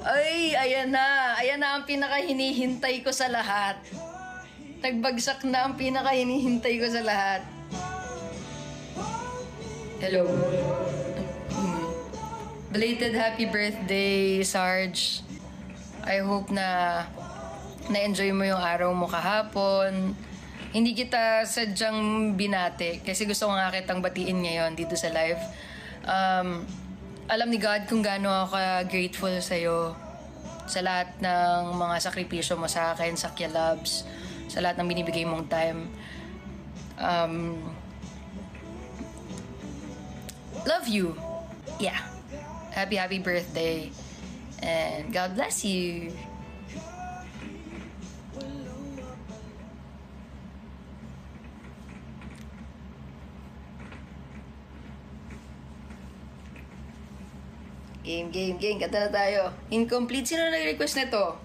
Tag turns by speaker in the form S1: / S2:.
S1: Ay, ayan na. Ayan na ang pinaka-hinihintay ko sa lahat. Nagbagsak na ang pinaka-hinihintay ko sa lahat. Hello. Belated happy birthday, Sarge. I hope na na-enjoy mo yung araw mo kahapon. Hindi kita sadyang binati kasi gusto ko nga kitang batiin ngayon dito sa live. Alam ni God kung gaano ako grateful sa'yo sa lahat ng mga sakripisyo mo sa akin, sa Labs, sa lahat ng binibigay mong time. Love you. Yeah. Happy birthday. And God bless you. Game. Kanta na tayo. Incomplete. Sino nag-request nito?